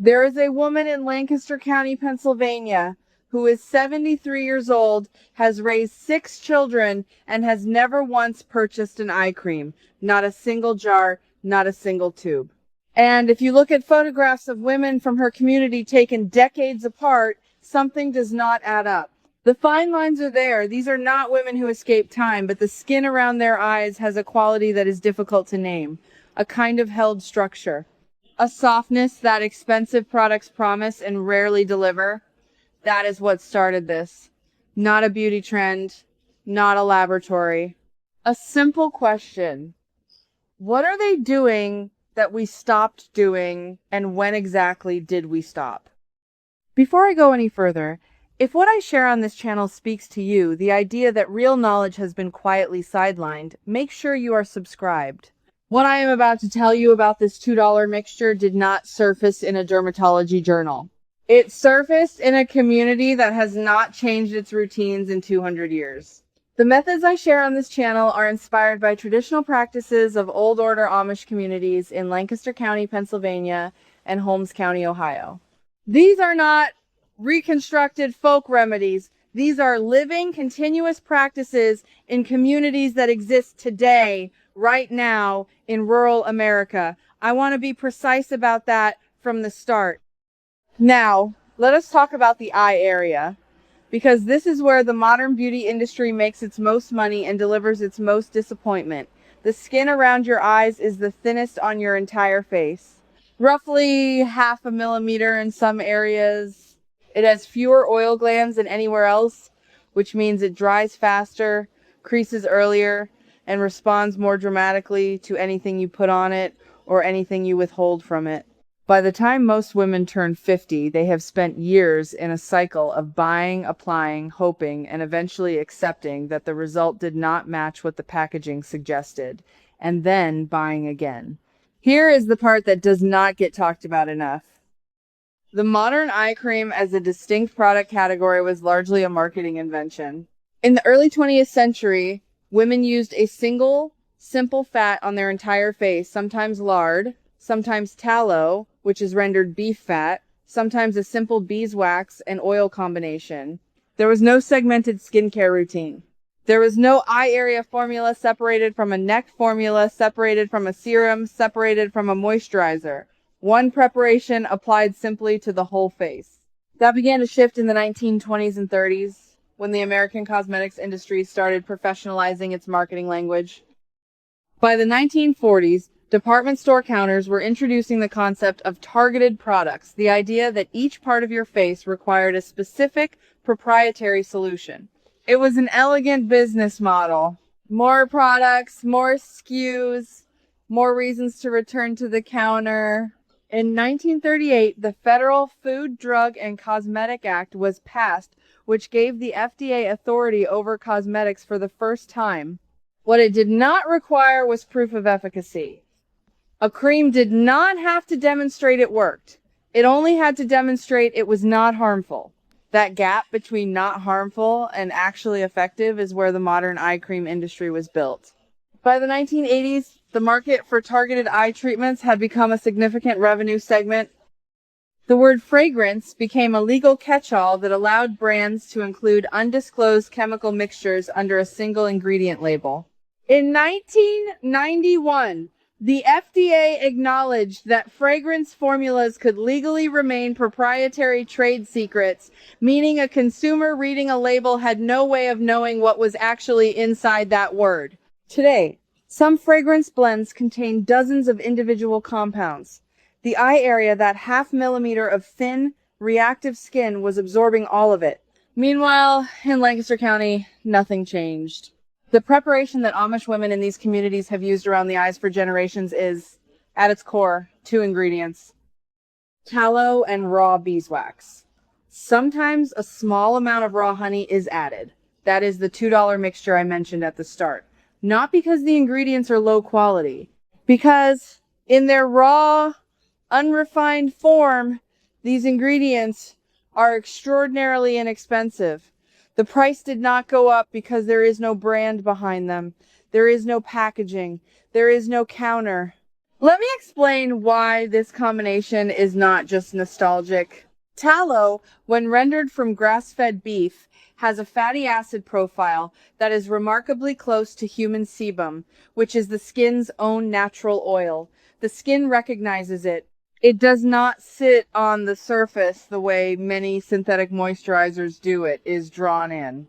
There is a woman in Lancaster County, Pennsylvania, who is 73 years old, has raised 6 children, and has never once purchased an eye cream. Not a single jar, not a single tube. And if you look at photographs of women from her community taken decades apart, something does not add up. The fine lines are there. These are not women who escape time, but the skin around their eyes has a quality that is difficult to name, a kind of held structure. A softness that expensive products promise and rarely deliver. That is what started this. Not a beauty trend, not a laboratory. A simple question. What are they doing that we stopped doing, and when exactly did we stop? Before I go any further, if what I share on this channel speaks to you, the idea that real knowledge has been quietly sidelined, make sure you are subscribed. What I am about to tell you about this $2 mixture did not surface in a dermatology journal. It surfaced in a community that has not changed its routines in 200 years. The methods I share on this channel are inspired by traditional practices of old order Amish communities in Lancaster County, Pennsylvania, and Holmes County, Ohio. These are not reconstructed folk remedies. These are living, continuous practices in communities that exist today, right now, in rural America. I want to be precise about that from the start. Now, let us talk about the eye area, because this is where the modern beauty industry makes its most money and delivers its most disappointment. The skin around your eyes is the thinnest on your entire face. Roughly 0.5 millimeter in some areas. It has fewer oil glands than anywhere else, which means it dries faster, creases earlier, and responds more dramatically to anything you put on it or anything you withhold from it. By the time most women turn 50, they have spent years in a cycle of buying, applying, hoping, and eventually accepting that the result did not match what the packaging suggested, and then buying again. Here is the part that does not get talked about enough. The modern eye cream as a distinct product category was largely a marketing invention. In the early 20th century, women used a single, simple fat on their entire face, sometimes lard, sometimes tallow, which is rendered beef fat, sometimes a simple beeswax and oil combination. There was no segmented skincare routine. There was no eye area formula separated from a neck formula, separated from a serum, separated from a moisturizer. One preparation applied simply to the whole face. That began to shift in the 1920s and 30s, when the American cosmetics industry started professionalizing its marketing language. By the 1940s, department store counters were introducing the concept of targeted products, the idea that each part of your face required a specific proprietary solution. It was an elegant business model. More products, more SKUs, more reasons to return to the counter. In 1938, the Federal Food, Drug, and Cosmetic Act was passed, which gave the FDA authority over cosmetics for the first time. What it did not require was proof of efficacy. A cream did not have to demonstrate it worked. It only had to demonstrate it was not harmful. That gap between not harmful and actually effective is where the modern eye cream industry was built. By the 1980s, the market for targeted eye treatments had become a significant revenue segment. The word fragrance became a legal catch-all that allowed brands to include undisclosed chemical mixtures under a single ingredient label. In 1991, the FDA acknowledged that fragrance formulas could legally remain proprietary trade secrets, meaning a consumer reading a label had no way of knowing what was actually inside that word. Today, some fragrance blends contain dozens of individual compounds. The eye area, that 0.5 millimeter of thin, reactive skin, was absorbing all of it. Meanwhile, in Lancaster County, nothing changed. The preparation that Amish women in these communities have used around the eyes for generations is, at its core, 2 ingredients: tallow and raw beeswax. Sometimes a small amount of raw honey is added. That is the $2 mixture I mentioned at the start. Not because the ingredients are low quality, because in their raw, unrefined form, these ingredients are extraordinarily inexpensive. The price did not go up because there is no brand behind them. There is no packaging. There is no counter. Let me explain why this combination is not just nostalgic. Tallow, when rendered from grass-fed beef, has a fatty acid profile that is remarkably close to human sebum, which is the skin's own natural oil. The skin recognizes it. It does not sit on the surface the way many synthetic moisturizers do. It is drawn in.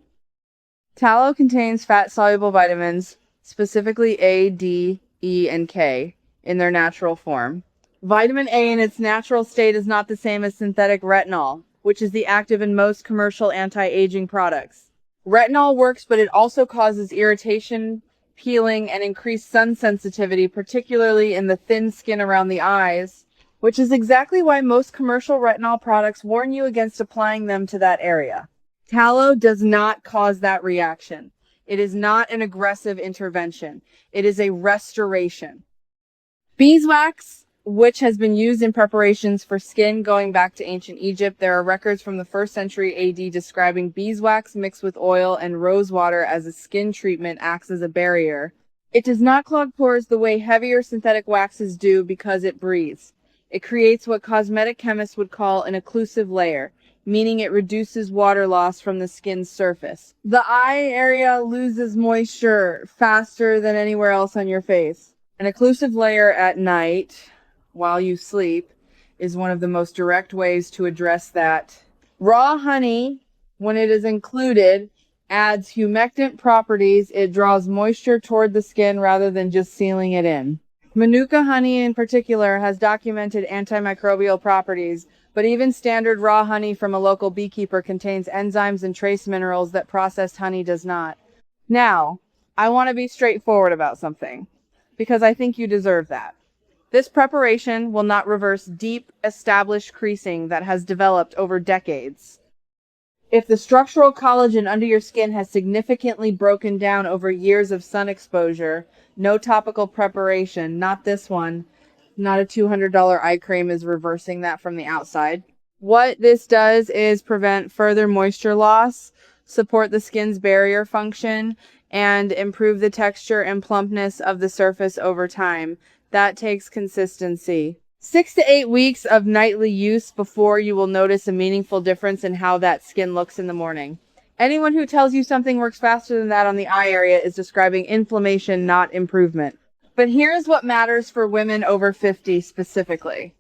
Tallow contains fat-soluble vitamins, specifically A, D, E, and K, in their natural form. Vitamin A in its natural state is not the same as synthetic retinol, which is the active in most commercial anti-aging products. Retinol works, but it also causes irritation, peeling, and increased sun sensitivity, particularly in the thin skin around the eyes, which is exactly why most commercial retinol products warn you against applying them to that area. Tallow does not cause that reaction. It is not an aggressive intervention. It is a restoration. Beeswax, which has been used in preparations for skin going back to ancient Egypt. There are records from the 1st century AD describing beeswax mixed with oil and rose water as a skin treatment acts as a barrier. It does not clog pores the way heavier synthetic waxes do because it breathes. It creates what cosmetic chemists would call an occlusive layer, meaning it reduces water loss from the skin's surface. The eye area loses moisture faster than anywhere else on your face. An occlusive layer at night, while you sleep, is one of the most direct ways to address that. Raw honey, when it is included, adds humectant properties. It draws moisture toward the skin rather than just sealing it in. Manuka honey in particular has documented antimicrobial properties, but even standard raw honey from a local beekeeper contains enzymes and trace minerals that processed honey does not. Now, I want to be straightforward about something, because I think you deserve that. This preparation will not reverse deep, established creasing that has developed over decades. If the structural collagen under your skin has significantly broken down over years of sun exposure, no topical preparation, not this one, not a $200 eye cream, is reversing that from the outside. What this does is prevent further moisture loss, support the skin's barrier function, and improve the texture and plumpness of the surface over time. That takes consistency. 6 to 8 weeks of nightly use before you will notice a meaningful difference in how that skin looks in the morning. Anyone who tells you something works faster than that on the eye area is describing inflammation, not improvement. But here's what matters for women over 50 specifically.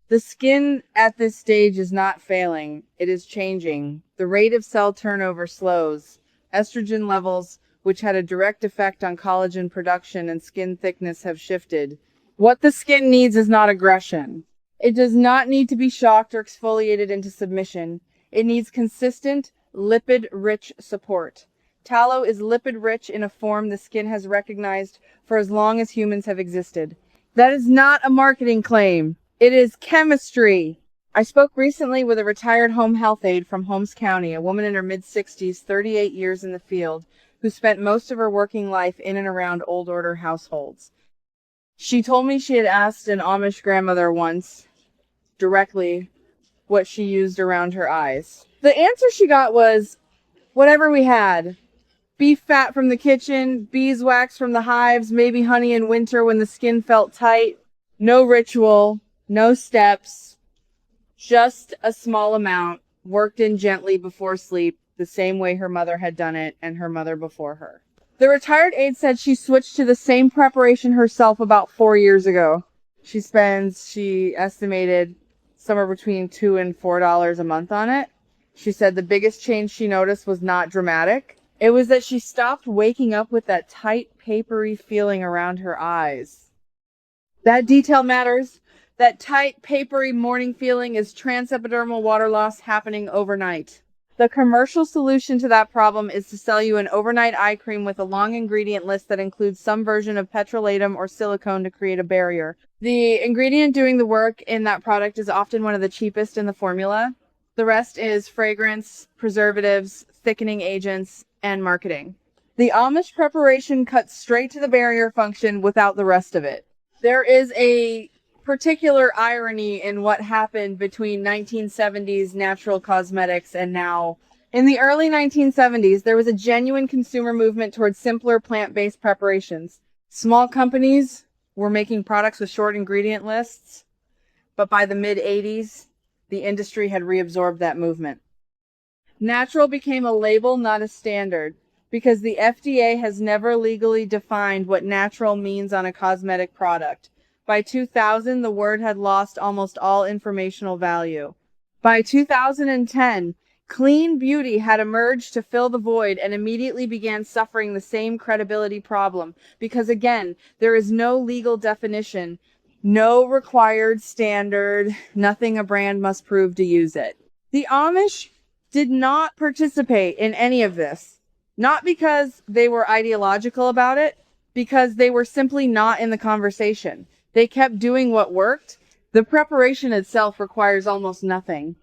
The skin at this stage is not failing. It is changing. The rate of cell turnover slows. Estrogen levels, which had a direct effect on collagen production and skin thickness, have shifted. What the skin needs is not aggression. It does not need to be shocked or exfoliated into submission. It needs consistent, lipid-rich support. Tallow is lipid-rich in a form the skin has recognized for as long as humans have existed. That is not a marketing claim. It is chemistry. I spoke recently with a retired home health aide from Holmes County, a woman in her mid-60s, 38 years in the field, who spent most of her working life in and around old order households. She told me she had asked an Amish grandmother once directly what she used around her eyes. The answer she got was, whatever we had. Beef fat from the kitchen, beeswax from the hives, maybe honey in winter when the skin felt tight. No ritual, no steps, just a small amount, worked in gently before sleep, the same way her mother had done it and her mother before her. The retired aide said she switched to the same preparation herself about 4 years ago. She estimated somewhere between $2 and $4 a month on it. She said the biggest change she noticed was not dramatic. It was that she stopped waking up with that tight, papery feeling around her eyes. That detail matters. That tight, papery morning feeling is transepidermal water loss happening overnight. The commercial solution to that problem is to sell you an overnight eye cream with a long ingredient list that includes some version of petrolatum or silicone to create a barrier. The ingredient doing the work in that product is often one of the cheapest in the formula. The rest is fragrance, preservatives, thickening agents, and marketing. The Amish preparation cuts straight to the barrier function without the rest of it. There is a particular irony in what happened between 1970s natural cosmetics and now. In the early 1970s, there was a genuine consumer movement towards simpler plant-based preparations. Small companies were making products with short ingredient lists, but by the mid-80s, the industry had reabsorbed that movement. Natural became a label, not a standard, because the FDA has never legally defined what natural means on a cosmetic product. By 2000, the word had lost almost all informational value. By 2010, clean beauty had emerged to fill the void and immediately began suffering the same credibility problem, because again, there is no legal definition, no required standard, nothing a brand must prove to use it. The Amish did not participate in any of this. Not because they were ideological about it, because they were simply not in the conversation. They kept doing what worked. The preparation itself requires almost nothing.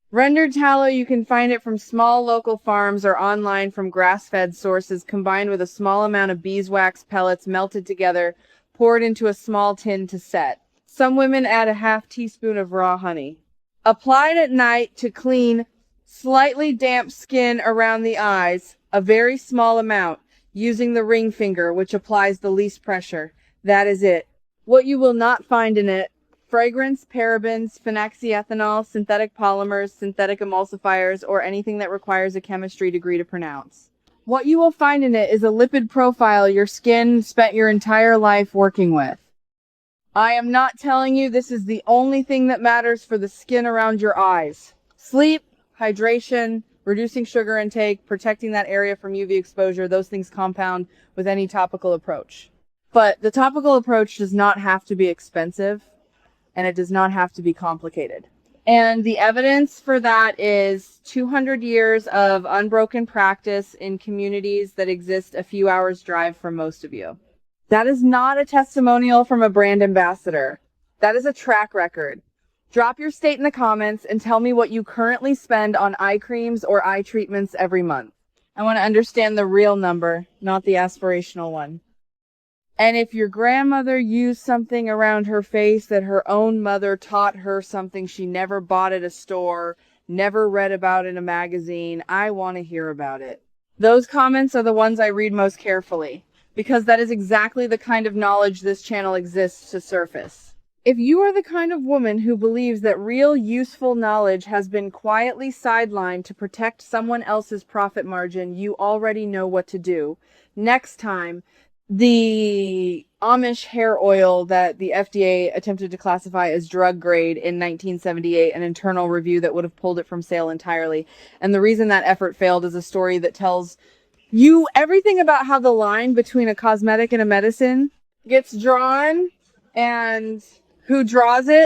Rendered tallow, you can find it from small local farms or online from grass-fed sources, combined with a small amount of beeswax pellets melted together, poured into a small tin to set. Some women add a half teaspoon of raw honey. Applied at night to clean slightly damp skin around the eyes, a very small amount, using the ring finger, which applies the least pressure. That is it. What you will not find in it: fragrance, parabens, phenoxyethanol, synthetic polymers, synthetic emulsifiers, or anything that requires a chemistry degree to pronounce. What you will find in it is a lipid profile your skin spent your entire life working with. I am not telling you this is the only thing that matters for the skin around your eyes. Sleep, hydration, reducing sugar intake, protecting that area from UV exposure, those things compound with any topical approach. But the topical approach does not have to be expensive, and it does not have to be complicated. And the evidence for that is 200 years of unbroken practice in communities that exist a few hours' drive from most of you. That is not a testimonial from a brand ambassador. That is a track record. Drop your state in the comments and tell me what you currently spend on eye creams or eye treatments every month. I want to understand the real number, not the aspirational one. And if your grandmother used something around her face that her own mother taught her something she never bought at a store, never read about in a magazine, I want to hear about it. Those comments are the ones I read most carefully, because that is exactly the kind of knowledge this channel exists to surface. If you are the kind of woman who believes that real useful knowledge has been quietly sidelined to protect someone else's profit margin, you already know what to do. Next time, the Amish hair oil that the FDA attempted to classify as drug grade in 1978, an internal review that would have pulled it from sale entirely. And the reason that effort failed is a story that tells you everything about how the line between a cosmetic and a medicine gets drawn and who draws it.